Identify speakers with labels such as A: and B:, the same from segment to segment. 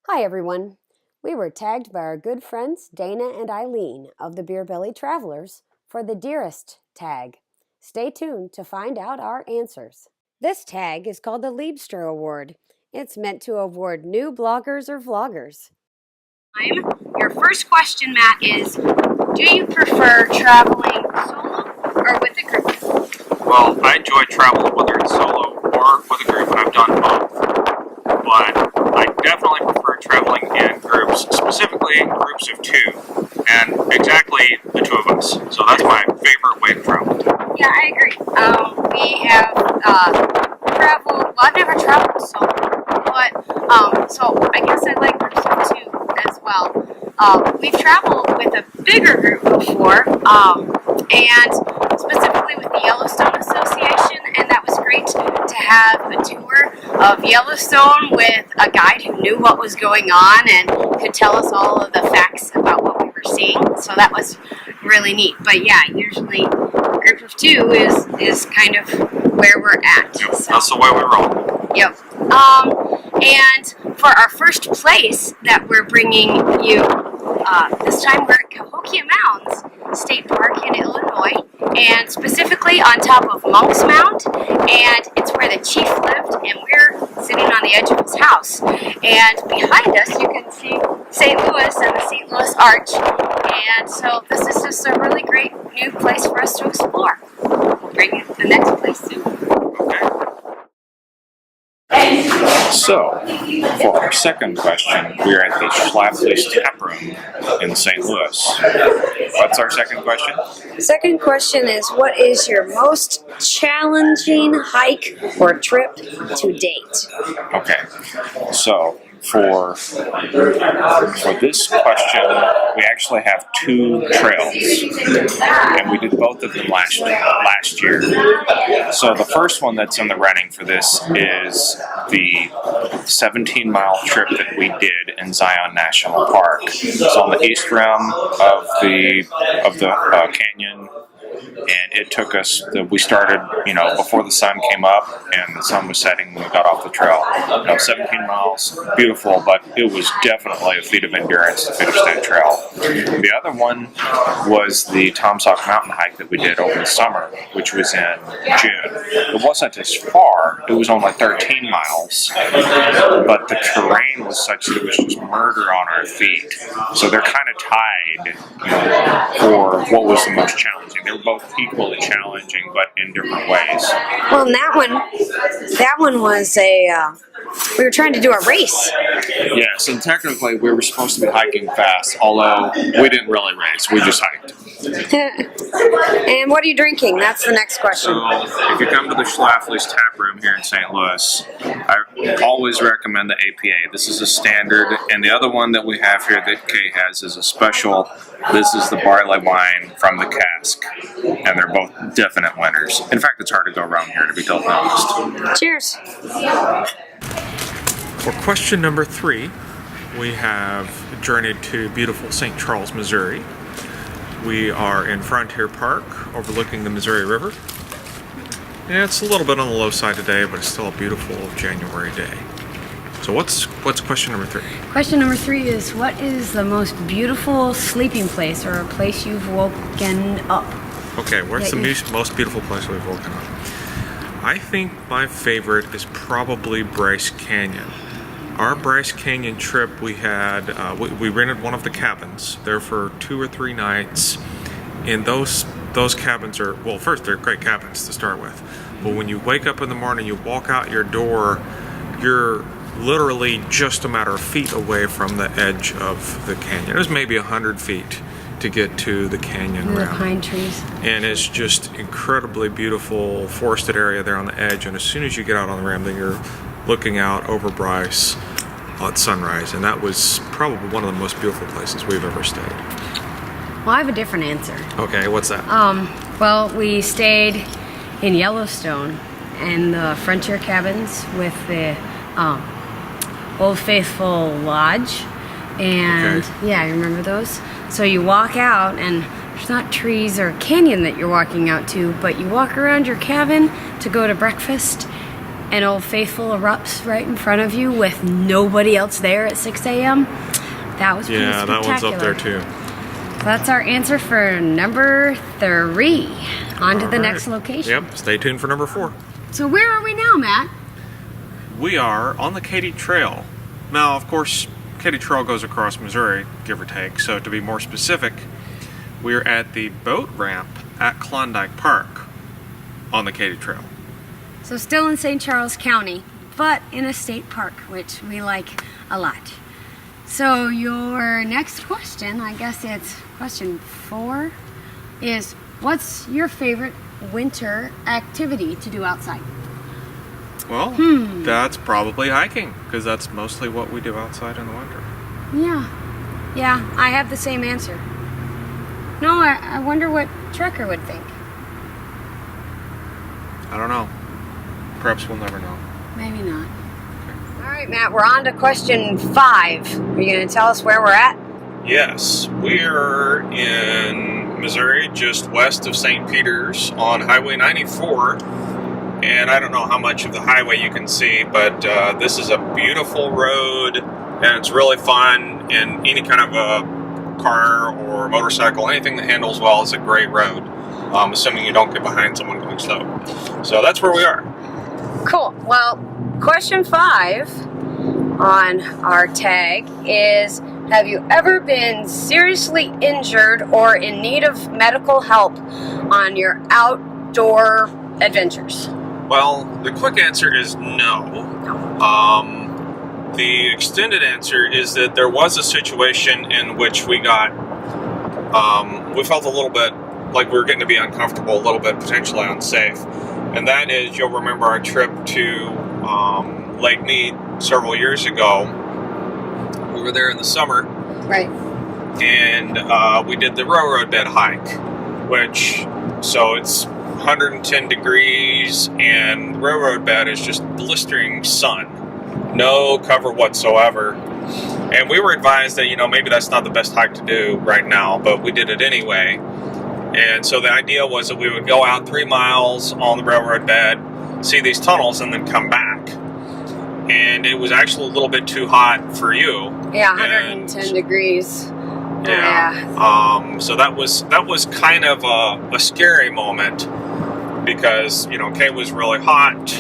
A: Hi everyone. We were tagged by our good friends Dana and Eileen of the Beerbellied Travelers for the Dearest tag. Stay tuned to find out our answers. This tag is called the Liebster Award. It's meant to award new bloggers or vloggers.
B: Your first question, Matt, is do you prefer traveling solo or with a group?
C: Well, I enjoy travel whether it's solo or with a group, and I've done both. But I definitely prefer traveling in groups, specifically groups of two, and exactly the two of us. So that's my favorite way to travel.
B: Yeah, I agree. We have traveled, well, I've never traveled solo, but so I guess I like groups of two as well. We've traveled with a bigger group before, and specifically with the Yellowstone Association, and that was great to have a tour of Yellowstone with a guide who knew what was going on and could tell us all of the facts about what we were seeing. So that was really neat. But yeah, usually a group of two is kind of where we're at.
C: Yep, so. That's the way we roll.
B: Yep. And for our first place that we're bringing you, this time we're at Cahokia Mounds State Park in Illinois, and specifically on top of Monk's Mound, and it's where the chief lived, and we're sitting on the edge of his house. And behind us you can see St. Louis and the St. Louis Arch, and so this is just a really great new place for us to explore. We'll bring you to the next place soon.
C: So, for our second question, we are at the Schlafly's Tap Room in St. Louis. What's our second question?
A: Second question is, what is your most challenging hike or trip to date?
C: Okay, so for this question, we actually have two trails, and we did both of them last year. So the first one that's in the running for this is the 17-mile trip that we did in Zion National Park. It's on the east rim of the canyon. And it took us, we started, before the sun came up and the sun was setting when we got off the trail. 17 miles, beautiful, but it was definitely a feat of endurance to finish that trail. The other one was the Tom Sauk mountain hike that we did over the summer, which was in June. It wasn't as far, it was only 13 miles, but the terrain was such that it was just murder on our feet. So they're kind of tied for what was the most challenging. They were both equally challenging, but in different ways.
A: Well, that one was we were trying to do a race.
C: Yes, and technically we were supposed to be hiking fast, although we didn't really race, we just hiked.
A: And what are you drinking? That's the next question.
C: So, if you come to the Schlafly's Tap Room here in St. Louis, I always recommend the APA. This is a standard, and the other one that we have here that Kay has is a special. This is the barley wine from the cask, and they're both definite winners. In fact, it's hard to go wrong here, to be totally honest.
A: Cheers.
D: For question number 3, we have journeyed to beautiful St. Charles, Missouri. We are in Frontier Park, overlooking the Missouri River. And it's a little bit on the low side today, but it's still a beautiful January day. So what's question number 3?
A: Question number 3 is, what is the most beautiful sleeping place or a place you've woken up?
D: Okay, where's the most beautiful place we've woken up? I think my favorite is probably Bryce Canyon. Our Bryce Canyon trip, we had, we rented one of the cabins there for 2 or 3 nights. And those cabins are, well, first, they're great cabins to start with. But when you wake up in the morning, you walk out your door, you're literally just a matter of feet away from the edge of the canyon. It was maybe 100 feet to get to the canyon rim.
A: The pine trees.
D: And it's just incredibly beautiful forested area there on the edge. And as soon as you get out on the rim, then you're looking out over Bryce at sunrise. And that was probably one of the most beautiful places we've ever stayed.
A: Well, I have a different answer.
D: Okay, what's that?
A: Well, we stayed in Yellowstone in the Frontier cabins with the Old Faithful Lodge. And
D: okay.
A: yeah, I remember those. So you walk out, and there's not trees or canyon that you're walking out to, but you walk around your cabin to go to breakfast, and Old Faithful erupts right in front of you with nobody else there at 6 a.m. That was pretty
D: Yeah, that one's up
A: spectacular.
D: there too.
A: So that's our answer for number 3. On to the
D: All
A: next
D: right.
A: location.
D: Yep, stay tuned for number 4.
A: So where are we now, Matt?
D: We are on the Katy Trail. Now, of course, Katy Trail goes across Missouri, give or take. So to be more specific, we're at the boat ramp at Klondike Park on the Katy Trail.
A: So still in St. Charles County, but in a state park, which we like a lot. So your next question, I guess it's question 4, is what's your favorite winter activity to do outside?
D: Well, that's probably hiking, because that's mostly what we do outside in the winter.
A: Yeah, I have the same answer. No, I wonder what Trekker would think.
D: I don't know. Perhaps we'll never know.
A: Maybe not. All right, Matt, we're on to question 5. Are you going to tell us where we're at?
C: Yes, we're in Missouri, just west of St. Peters on Highway 94. And I don't know how much of the highway you can see, but this is a beautiful road, and it's really fun. And any kind of a car or motorcycle, anything that handles well, is a great road, assuming you don't get behind someone going slow. So that's where we are.
A: Cool. Well, question 5 on our tag is, have you ever been seriously injured or in need of medical help on your outdoor adventures?
C: Well, the quick answer is no. The extended answer is that there was a situation in which we got, we felt a little bit like we were getting to be uncomfortable, a little bit potentially unsafe. And that is, you'll remember our trip to Lake Mead several years ago. We were there in the summer.
A: Right.
C: And we did the railroad bed hike, which, so it's 110 degrees, and the railroad bed is just blistering sun. No cover whatsoever. And we were advised that, maybe that's not the best hike to do right now, but we did it anyway. And so the idea was that we would go out 3 miles on the railroad bed, see these tunnels, and then come back. And it was actually a little bit too hot for you.
A: Yeah, 110 degrees.
C: Yeah. So that was kind of a scary moment, because Kay was really hot,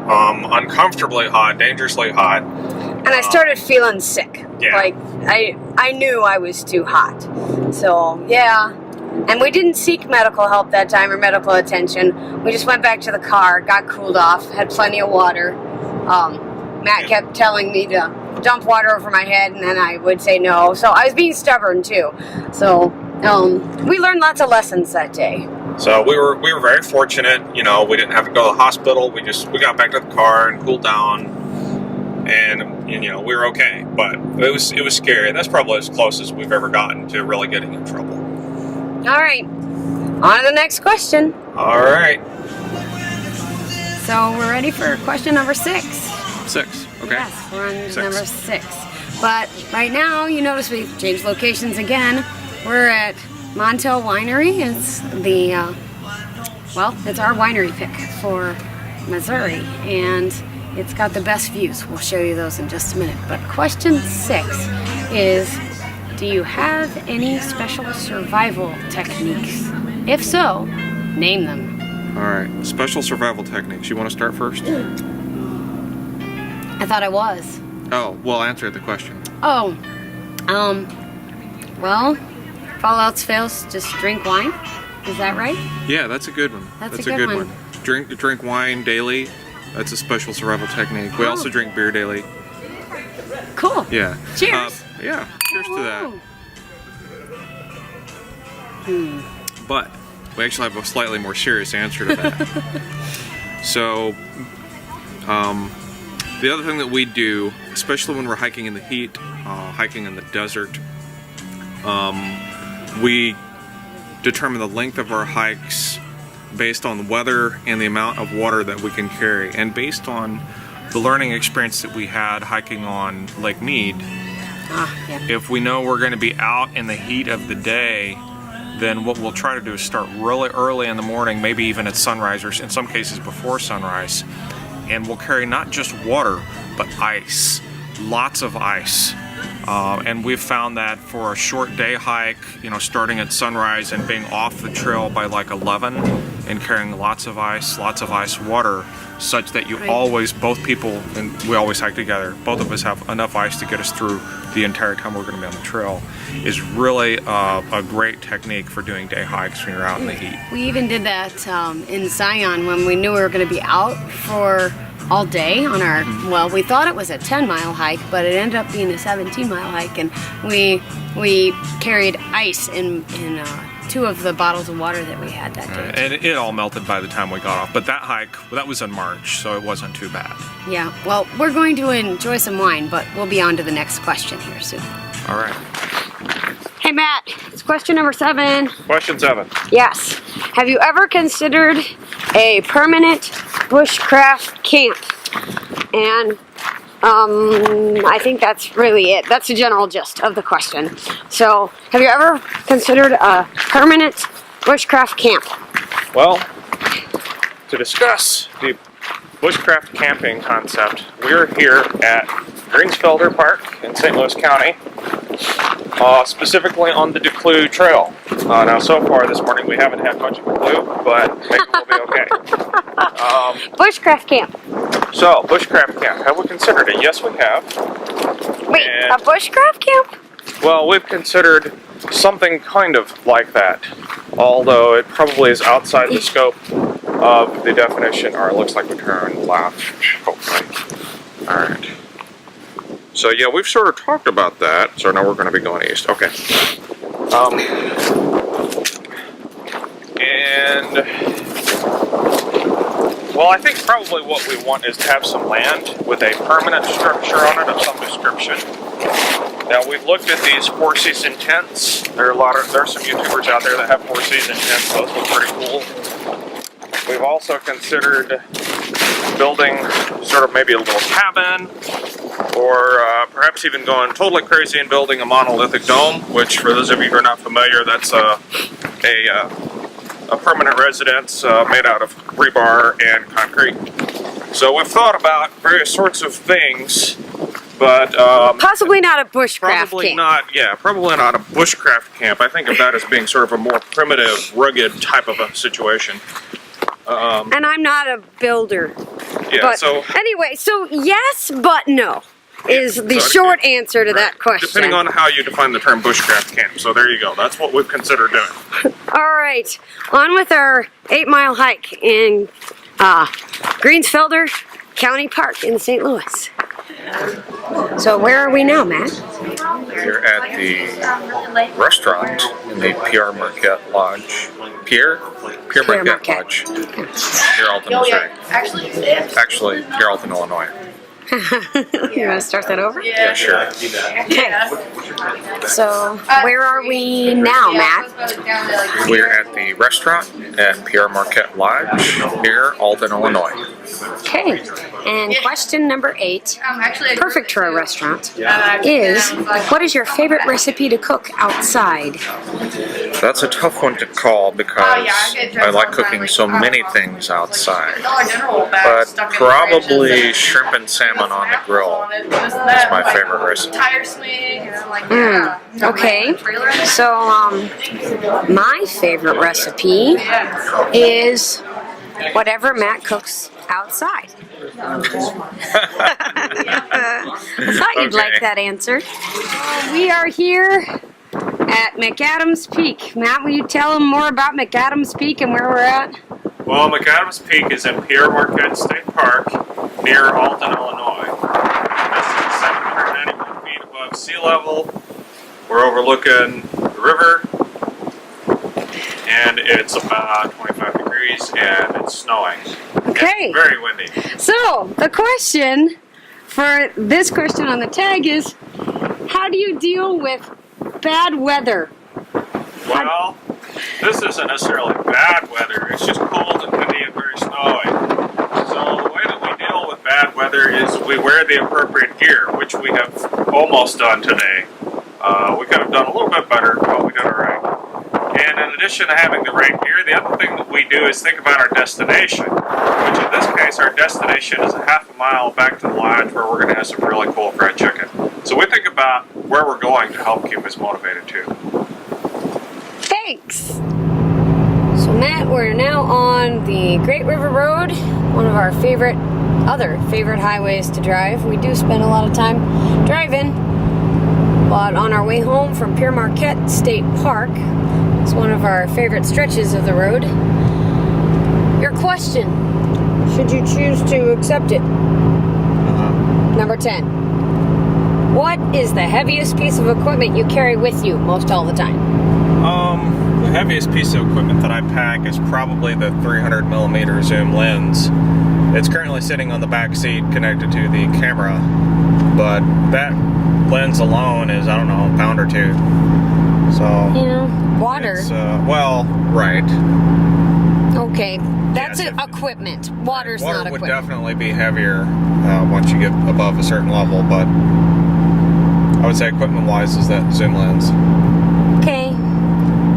C: uncomfortably hot, dangerously hot,
A: And I started feeling sick.
C: Yeah.
A: Like I knew I was too hot. So yeah. And we didn't seek medical help that time or medical attention. We just went back to the car, got cooled off, had plenty of water. Matt kept telling me to dump water over my head, and then I would say no. So I was being stubborn too. So we learned lots of lessons that day.
C: So we were very fortunate. We didn't have to go to the hospital. We got back to the car and cooled down, and we were okay. But it was scary. That's probably as close as we've ever gotten to really getting in trouble.
A: All right, on to the next question.
C: All right.
A: So we're ready for question number 6.
D: 6. Okay.
A: Yes, we're on
D: 6.
A: number 6. But right now, you notice we've changed locations again. We're at Montel Winery. It's it's our winery pick for Missouri, and it's got the best views. We'll show you those in just a minute. But question 6 is, do you have any special survival techniques? If so, name them.
D: All right. Special survival techniques. You want to start first?
A: I thought I was.
D: Oh, well, answer the question.
A: Oh, well, if all else fails, just drink wine. Is that right?
D: Yeah, that's a good one.
A: That's a good one.
D: Drink wine daily. That's a special survival technique. We also drink beer daily.
A: Cool.
D: Yeah.
A: Cheers.
D: Yeah. Cheers to that.
A: Woo.
D: But we actually have a slightly more serious answer to that. So, the other thing that we do, especially when we're hiking in the heat, hiking in the desert, we determine the length of our hikes based on the weather and the amount of water that we can carry, and based on the learning experience that we had hiking on Lake Mead. If we know we're going to be out in the heat of the day, then what we'll try to do is start really early in the morning, maybe even at sunrise, or in some cases before sunrise, and we'll carry not just water, but ice. Lots of ice. And we've found that for a short day hike, starting at sunrise and being off the trail by like 11 and carrying lots of ice water, such that you always, both people, and we always hike together, both of us have enough ice to get us through the entire time we're going to be on the trail, is really a great technique for doing day hikes when you're out in the heat.
B: We even did that in Zion when we knew we were going to be out for all day on our, well, we thought it was a 10-mile hike, but it ended up being a 17-mile hike, and we carried ice in 2 of the bottles of water that we had that day.
D: And it all melted by the time we got off, but that hike, that was in March, so it wasn't too bad.
B: Yeah, well, we're going to enjoy some wine, but we'll be on to the next question here soon.
D: All right.
A: Hey Matt, it's question number 7.
C: Question 7.
A: Yes. Have you ever considered a permanent bushcraft camp? And I think that's really it. That's the general gist of the question. So, have you ever considered a permanent bushcraft camp?
C: Well, to discuss the bushcraft camping concept, we're here at Greensfelder Park in St. Louis County, specifically on the Declue Trail. Now, so far this morning we haven't had much of a clue, but maybe we'll be okay.
A: Bushcraft camp.
C: So, bushcraft camp. Have we considered it? Yes, we have.
A: Wait,
C: And-
A: a bushcraft camp?
C: Well, we've considered something kind of like that, although it probably is outside the scope of the definition. Or it looks like we turn left, hopefully. Alright. So yeah, we've sort of talked about that, so now we're going to be going east. Okay. Well, I think probably what we want is to have some land with a permanent structure on it of some description. Now, we've looked at these 4-season tents. There are some YouTubers out there that have 4-season tents. Those look pretty cool. We've also considered building sort of maybe a little cabin, or perhaps even going totally crazy and building a monolithic dome, which for those of you who are not familiar, that's a permanent residence made out of rebar and concrete. So we've thought about various sorts of things, but
A: Possibly not a bushcraft
C: probably
A: camp.
C: probably not a bushcraft camp. I think of that as being sort of a more primitive, rugged type of a situation.
A: And I'm not a builder.
C: Yeah,
A: But
C: so
A: anyway, so yes, but no is the
C: so-
A: short answer to that question.
C: depending on how you define the term bushcraft camp. So there you go. That's what we've considered doing.
A: All right, on with our 8-mile hike in Greensfelder County Park in St. Louis. So where are we now, Matt?
C: We're at the restaurant in the Pierre Marquette Lodge. Pierre Marquette
A: Marquette.
C: Lodge. Pierre Alton, Missouri. Actually, Pierre Alton, Illinois.
A: You want to start that over?
C: Yeah, sure.
A: Okay. So where are we now, Matt?
C: We're at the restaurant at Pierre Marquette Lodge, near Alton, Illinois.
A: Okay. And question number 8, perfect for a restaurant, is what is your favorite recipe to cook outside?
C: That's a tough one to call because I like cooking so many things outside. But probably shrimp and salmon on the grill is my favorite recipe.
A: Okay. So my favorite recipe is whatever Matt cooks outside. I thought you'd like that answer. We are here at McAdams Peak. Matt, will you tell them more about McAdams Peak and where we're at?
C: Well, McAdams Peak is in Pierre Marquette State Park near Alton, Illinois. This is 791 feet above sea level. We're overlooking the river, and it's about 25 degrees, and it's snowing.
A: Okay.
C: It's very windy.
A: So, the question for this question on the tag is, how do you deal with bad weather?
C: Well, this isn't necessarily bad weather. It's just cold and windy and very snowy. So the way that we deal with bad weather is we wear the appropriate gear, which we have almost done today. We could have done a little bit better, but we did all right. And in addition to having the right gear, the other thing that we do is think about our destination, which in this case
D: guys, our destination is a half a mile back to the lodge where we're going to have some really cool fried chicken. So we think about where we're going to help keep us motivated too.
A: Thanks! So Matt, we're now on the Great River Road, one of our other favorite highways to drive. We do spend a lot of time driving, but on our way home from Pere Marquette State Park, it's one of our favorite stretches of the road. Your question, should you choose to accept it? Number 10. What is the heaviest piece of equipment you carry with you most all the time?
D: The heaviest piece of equipment that I pack is probably the 300mm zoom lens. It's currently sitting on the back seat connected to the camera, but that lens alone is, I don't know, a pound or two. So
A: Water.
D: Well, right.
A: Okay, that's equipment. Water's
D: Water
A: not
D: would
A: equipment.
D: definitely be heavier once you get above a certain level, but I would say equipment-wise is that zoom lens.
A: Okay,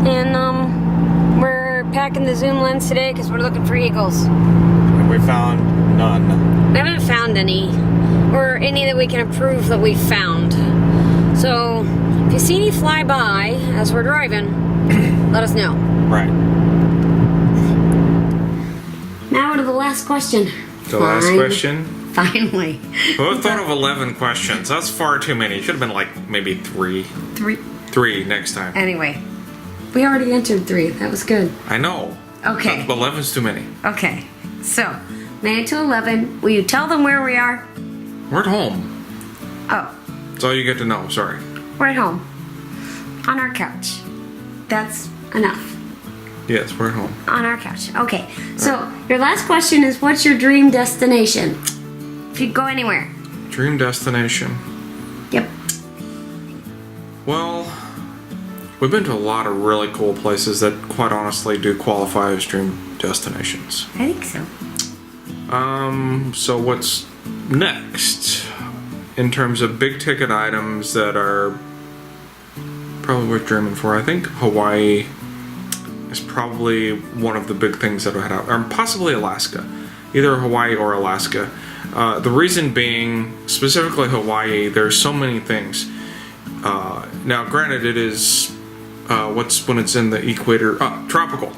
A: and we're packing the zoom lens today because we're looking for eagles.
D: And we found none.
A: We haven't found any, or any that we can prove that we found. So, if you see any fly by as we're driving, let us know.
D: Right.
A: Now to the last question.
D: The last question?
A: Finally.
D: Well, I thought of 11 questions. That's far too many. It should have been like maybe 3. 3 next time.
A: Anyway, we already answered 3. That was good.
D: I know.
A: Okay.
D: But 11's too many.
A: Okay. So, 9 to 11. Will you tell them where we are?
D: We're at home.
A: Oh,
D: That's all you get to know. Sorry.
A: we're at home. On our couch. That's enough.
D: Yes, we're at home.
A: On our couch. Okay. So, your last question is, what's your dream destination? If you could go anywhere.
D: Dream destination.
A: Yep.
D: Well, we've been to a lot of really cool places that quite honestly do qualify as dream destinations.
A: I think so.
D: So what's next in terms of big ticket items that are probably worth dreaming for? I think Hawaii is probably one of the big things that will head out, or possibly Alaska, either Hawaii or Alaska. The reason being, specifically Hawaii, there's so many things. Now, granted, it is what's when it's in the equator? Tropical.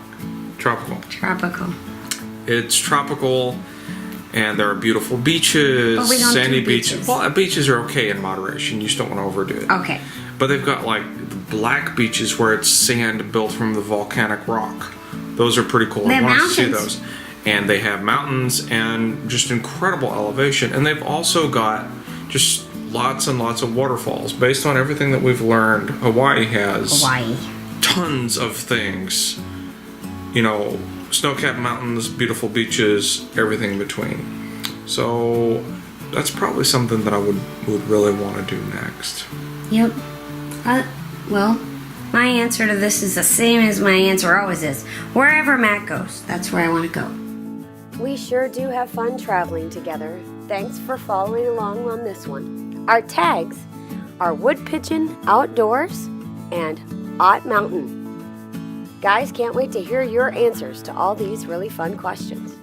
A: Tropical.
D: It's tropical, and there are beautiful beaches,
A: But we don't
D: sandy
A: do
D: beaches.
A: beaches.
D: Well, beaches are okay in moderation. You just don't want to overdo it.
A: Okay.
D: But they've got like black beaches where it's sand built from the volcanic rock. Those are pretty cool.
A: They
D: I
A: have
D: want to see
A: mountains.
D: those. And they have mountains and just incredible elevation. And they've also got just lots and lots of waterfalls. Based on everything that we've learned, Hawaii has tons of things. You know, snow-capped mountains, beautiful beaches, everything in between. So that's probably something that I would really want to do next.
A: Yep. Well, my answer to this is the same as my answer always is. Wherever Matt goes, that's where I want to go. We sure do have fun traveling together. Thanks for following along on this one. Our tags are Wood Pigeon Outdoors and Ott Mountain. Guys, can't wait to hear your answers to all these really fun questions.